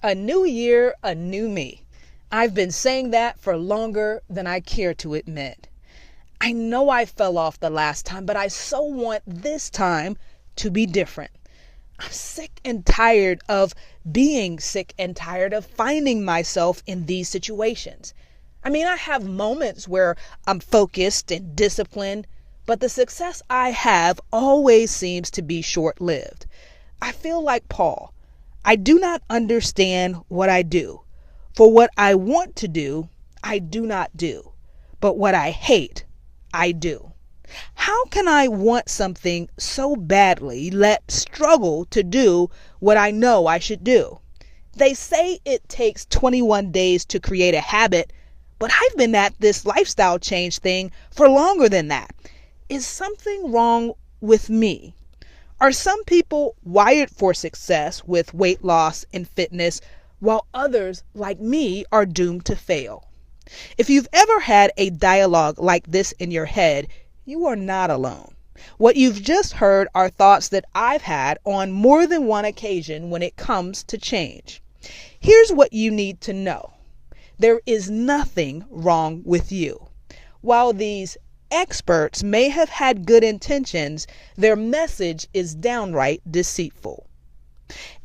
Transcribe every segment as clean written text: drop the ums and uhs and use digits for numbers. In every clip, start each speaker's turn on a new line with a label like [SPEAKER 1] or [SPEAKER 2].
[SPEAKER 1] A new year, a new me. I've been saying that for longer than I care to admit. I know I fell off the last time, but I so want this time to be different. I'm sick and tired of being sick and tired of finding myself in these situations. I have moments where I'm focused and disciplined, but the success I have always seems to be short-lived. I feel like Paul. I do not understand what I do. For what I want to do, I do not do. But what I hate, I do. How can I want something so badly yet struggle to do what I know I should do? They say it takes 21 days to create a habit, but I've been at this lifestyle change thing for longer than that. Is something wrong with me? Are some people wired for success with weight loss and fitness, while others, like me, are doomed to fail? If you've ever had a dialogue like this in your head, you are not alone. What you've just heard are thoughts that I've had on more than one occasion when it comes to change. Here's what you need to know. There is nothing wrong with you. While these experts may have had good intentions, their message is downright deceitful.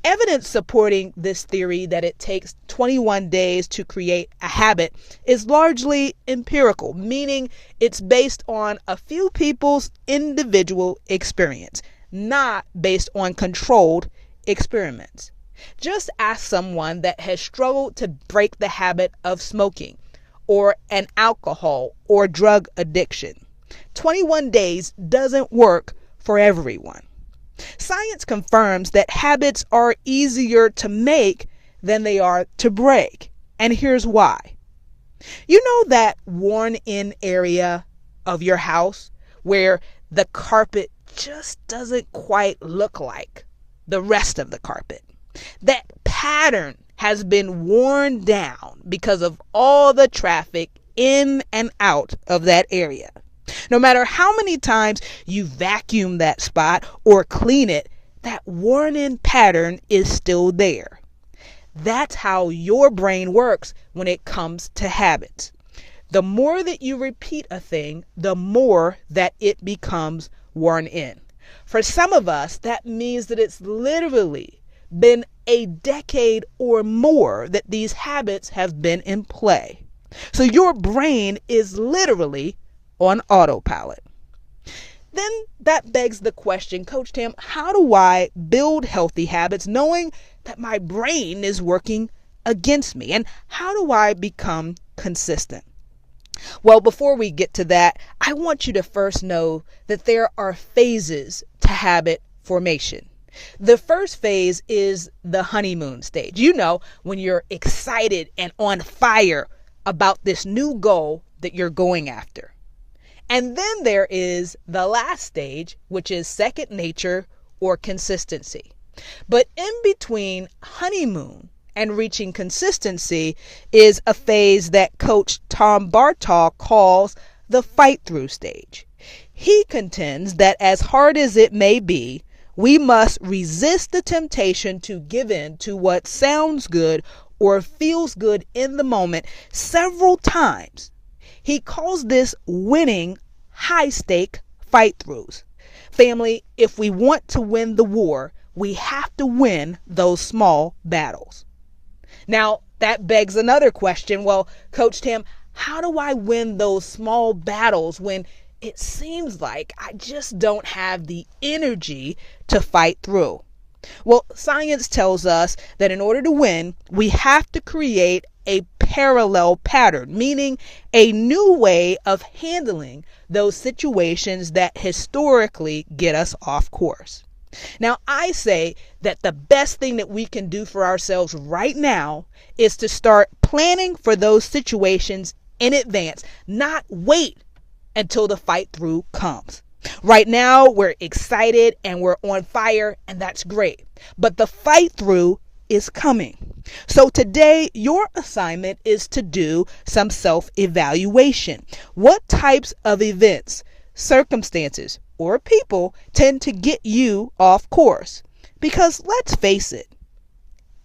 [SPEAKER 1] Evidence supporting this theory that it takes 21 days to create a habit is largely empirical, meaning it's based on a few people's individual experience, not based on controlled experiments. Just ask someone that has struggled to break the habit of smoking, or an alcohol or drug addiction. 21 days doesn't work for everyone. Science confirms that habits are easier to make than they are to break. And here's why. You know that worn-in area of your house where the carpet just doesn't quite look like the rest of the carpet? That pattern has been worn down because of all the traffic in and out of that area. No matter how many times you vacuum that spot or clean it, that worn-in pattern is still there. That's how your brain works when it comes to habits. The more that you repeat a thing, the more that it becomes worn in. For some of us, that means that it's literally been a decade or more that these habits have been in play. So your brain is literally on autopilot. Then that begs the question, Coach Tam, how do I build healthy habits knowing that my brain is working against me? And how do I become consistent? Well, before we get to that, I want you to first know that there are phases to habit formation. The first phase is the honeymoon stage. You know, when you're excited and on fire about this new goal that you're going after. And then there is the last stage, which is second nature or consistency. But in between honeymoon and reaching consistency is a phase that Coach Tom Bartol calls the fight-through stage. He contends that as hard as it may be, we must resist the temptation to give in to what sounds good or feels good in the moment several times. He calls this winning high-stake fight-throughs. Family, if we want to win the war, we have to win those small battles. Now, that begs another question. Well, Coach Tam, how do I win those small battles when it seems like I just don't have the energy to fight through? Well, science tells us that in order to win, we have to create a parallel pattern, meaning a new way of handling those situations that historically get us off course. Now, I say that the best thing that we can do for ourselves right now is to start planning for those situations in advance, not wait until the fight through comes. Right now, we're excited and we're on fire, and that's great. But the fight through is coming. So today, your assignment is to do some self-evaluation. What types of events, circumstances, or people tend to get you off course? Because let's face it,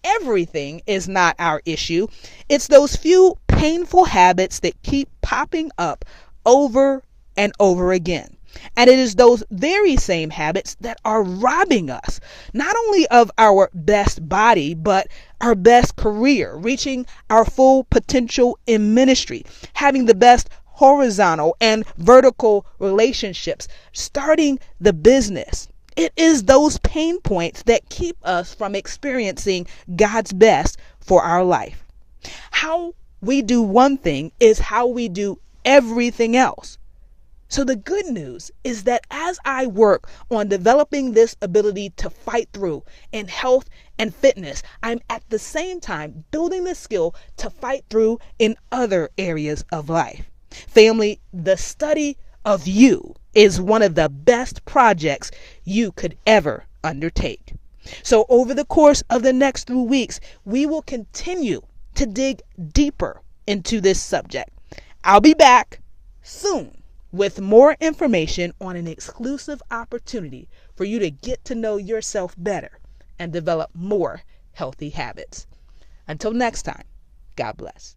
[SPEAKER 1] everything is not our issue. It's those few painful habits that keep popping up over and over again. And it is those very same habits that are robbing us, not only of our best body, but our best career, reaching our full potential in ministry, having the best horizontal and vertical relationships, starting the business. It is those pain points that keep us from experiencing God's best for our life. How we do one thing is how we do everything else. So the good news is that as I work on developing this ability to fight through in health and fitness, I'm at the same time building the skill to fight through in other areas of life. Family, the study of you is one of the best projects you could ever undertake. So over the course of the next 3 weeks, we will continue to dig deeper into this subject. I'll be back soon with more information on an exclusive opportunity for you to get to know yourself better and develop more healthy habits. Until next time, God bless.